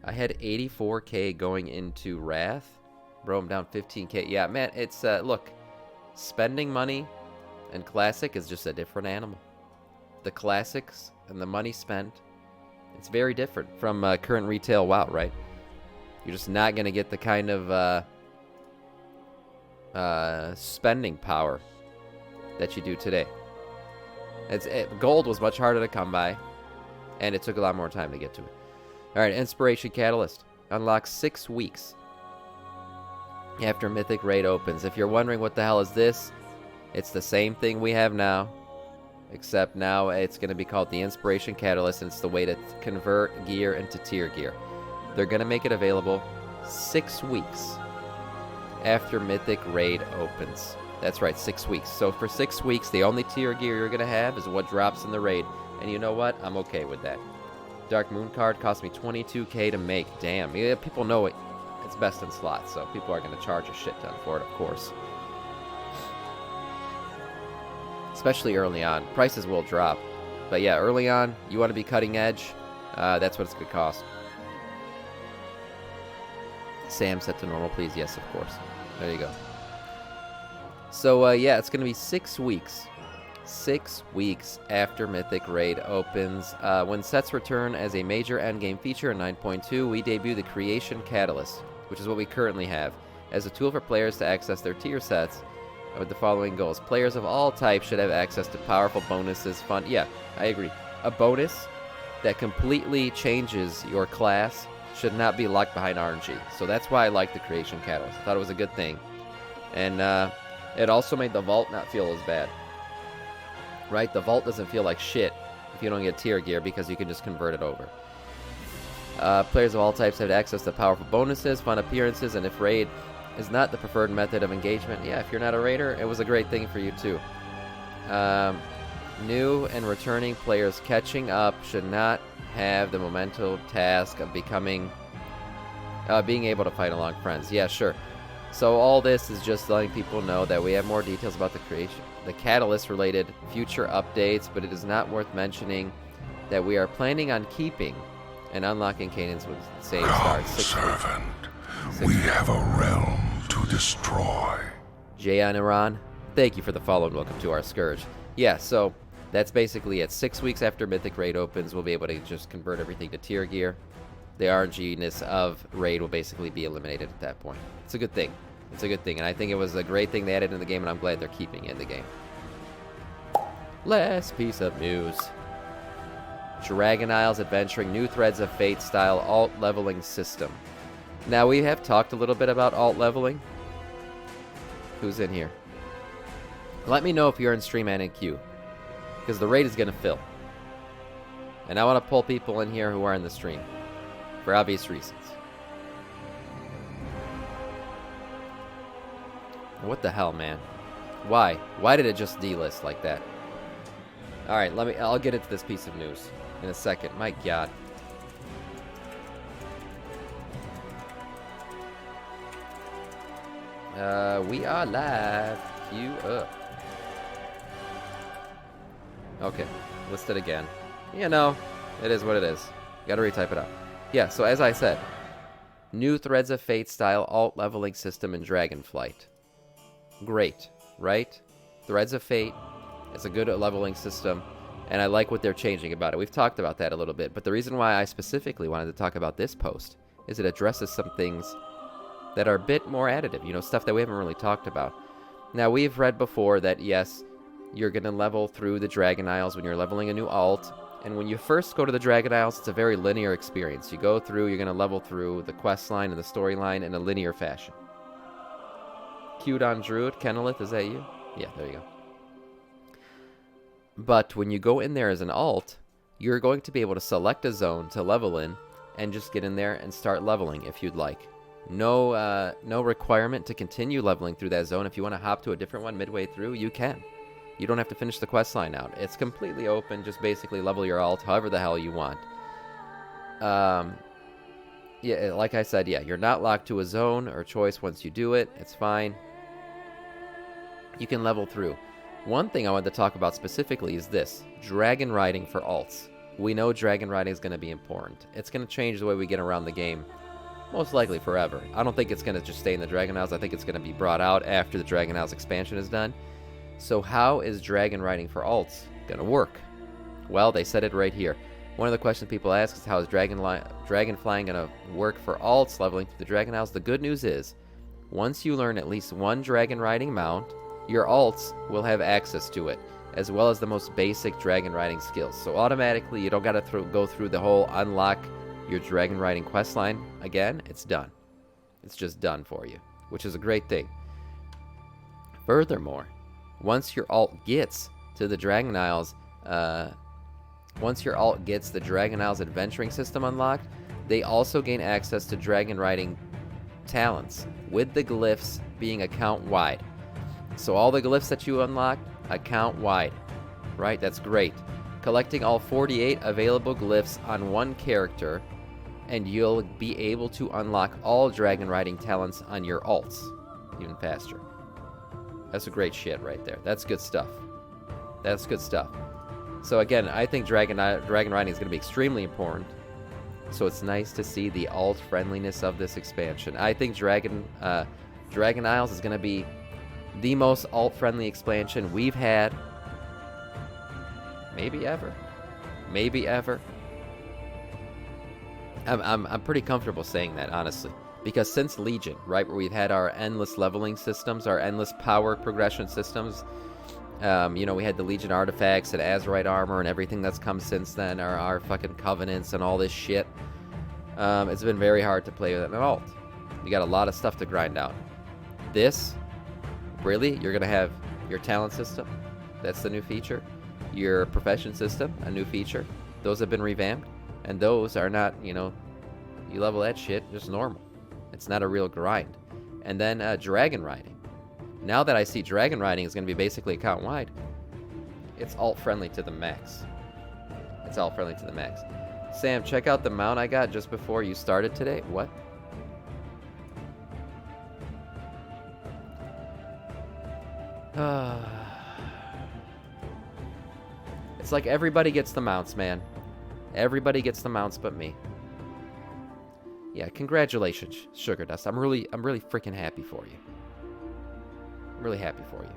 I had 84k going into Wrath. Bro, I'm down 15k. Yeah, man, it's, look, spending money and Classic is just a different animal. The Classics and the money spent, it's very different from current retail WoW, right? You're just not going to get the kind of spending power that you do today. Gold was much harder to come by, and it took a lot more time to get to it. All right, Inspiration Catalyst unlocks 6 weeks after Mythic Raid opens. If you're wondering what the hell is this, it's the same thing we have now, except now it's going to be called the Inspiration Catalyst, and it's the way to convert gear into tier gear. They're going to make it available 6 weeks after Mythic Raid opens. That's right, 6 weeks. So for 6 weeks, the only tier gear you're going to have is what drops in the raid. And you know what? I'm okay with that. Dark Moon card cost me 22k to make. Damn. Yeah, people know it's best in slots, so people are going to charge a shit ton for it, of course. Especially early on. Prices will drop. But yeah, early on, you want to be cutting edge. That's what it's going to cost. Sam, set to normal, please. Yes, of course. There you go. So, yeah, it's going to be 6 weeks. 6 weeks after Mythic Raid opens. When sets return as a major endgame feature in 9.2, we debut the Creation Catalyst, which is what we currently have, as a tool for players to access their tier sets with the following goals. Players of all types should have access to powerful bonuses, fun... Yeah, I agree. A bonus that completely changes your class should not be locked behind RNG. So that's why I like the Creation Catalyst. I thought it was a good thing. And it also made the Vault not feel as bad. Right? The Vault doesn't feel like shit if you don't get tier gear because you can just convert it over. Players of all types have access to powerful bonuses, fun appearances, and if raid is not the preferred method of engagement, yeah, if you're not a raider, it was a great thing for you too. New and returning players catching up should not have the monumental task of being able to fight along friends. Yeah, sure. So all this is just letting people know that we have more details about the Catalyst-related future updates, but it is not worth mentioning that we are planning on keeping and unlocking cadence with the same start. Servant, we have a realm to destroy. Jayan Iran, thank you for the follow and welcome to our Scourge. Yeah, so that's basically it. 6 weeks after Mythic Raid opens, we'll be able to just convert everything to tier gear. The RNG-ness of Raid will basically be eliminated at that point. It's a good thing. It's a good thing, and I think it was a great thing they added in the game, and I'm glad they're keeping it in the game. Last piece of news. Dragon Isles adventuring new Threads of Fate style alt leveling system. Now, we have talked a little bit about alt leveling. Who's in here? Let me know if you're in stream and in queue, because the raid is going to fill. And I want to pull people in here who are in the stream, for obvious reasons. What the hell, man? Why? Why did it just delist like that? Alright, I'll get into this piece of news in a second. My god. We are live. Queue up. Okay, listed again. You know, it is what it is. Gotta retype it out. Yeah, so as I said, new Threads of Fate style alt leveling system in Dragonflight. Great, right? Threads of Fate, it's a good leveling system, and I like what they're changing about it. We've talked about that a little bit, but the reason why I specifically wanted to talk about this post is it addresses some things that are a bit more additive, you know, stuff that we haven't really talked about. Now, we've read before that, yes, you're going to level through the Dragon Isles when you're leveling a new alt, and when you first go to the Dragon Isles, it's a very linear experience. You go through, you're going to level through the quest line and the storyline in a linear fashion. Queued on Druid, Kennelith, is that you? Yeah, there you go. But when you go in there as an alt, you're going to be able to select a zone to level in and just get in there and start leveling if you'd like. No requirement to continue leveling through that zone. If you want to hop to a different one midway through, you can. You don't have to finish the quest line out. It's completely open. Just basically level your alt however the hell you want. Yeah, like I said, yeah, you're not locked to a zone or choice once you do it. It's fine. You can level through. One thing I wanted to talk about specifically is this. Dragon riding for alts. we know dragon riding is going to be important. It's going to change the way we get around the game, most likely forever. I don't think it's going to just stay in the Dragon Isles. I think it's going to be brought out after the Dragon Isles expansion is done. So how is dragon riding for alts going to work? Well, they said it right here. One of the questions people ask is how is dragon flying going to work for alts leveling through the Dragon Isles? The good news is, once you learn at least one dragon riding mount, your alts will have access to it, as well as the most basic dragon riding skills. So automatically, you don't got to go through the whole unlock your dragon riding questline again. It's done. It's just done for you, which is a great thing. Furthermore, once your alt gets to the Dragon Isles, once your alt gets the Dragon Isles adventuring system unlocked, they also gain access to dragon riding talents, with the glyphs being account-wide. So all the glyphs that you unlock, account-wide. Right? That's great. Collecting all 48 available glyphs on one character, and you'll be able to unlock all dragon riding talents on your alts even faster. That's a great shit right there. That's good stuff. That's good stuff. So again, I think dragon riding is going to be extremely important. So it's nice to see the alt friendliness of this expansion. I think Dragon Isles is going to be the most alt friendly expansion we've had, maybe ever. Maybe ever. I'm pretty comfortable saying that, honestly, because since Legion, right, where we've had our endless leveling systems, our endless power progression systems, you know, we had the Legion artifacts and Azerite armor and everything that's come since then, our fucking covenants and all this shit. It's been very hard to play with an alt. You got a lot of stuff to grind out. This, really, you're gonna have your talent system. That's the new feature. Your profession system, a new feature. Those have been revamped. And those are not, you know, you level that shit just normal. It's not a real grind. And then dragon riding. Now that I see dragon riding is going to be basically account-wide, it's alt-friendly to the max. It's alt-friendly to the max. Sam, check out the mount I got just before you started today. What? It's like everybody gets the mounts, man. Everybody gets the mounts but me. Yeah, congratulations, Sugar Dust. I'm really freaking happy for you. I'm really happy for you.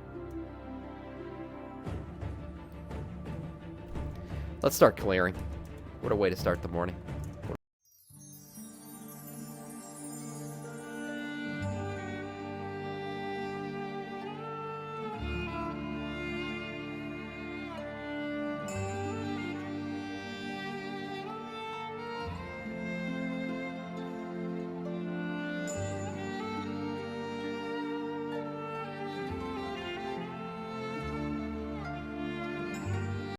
Let's start clearing. What a way to start the morning.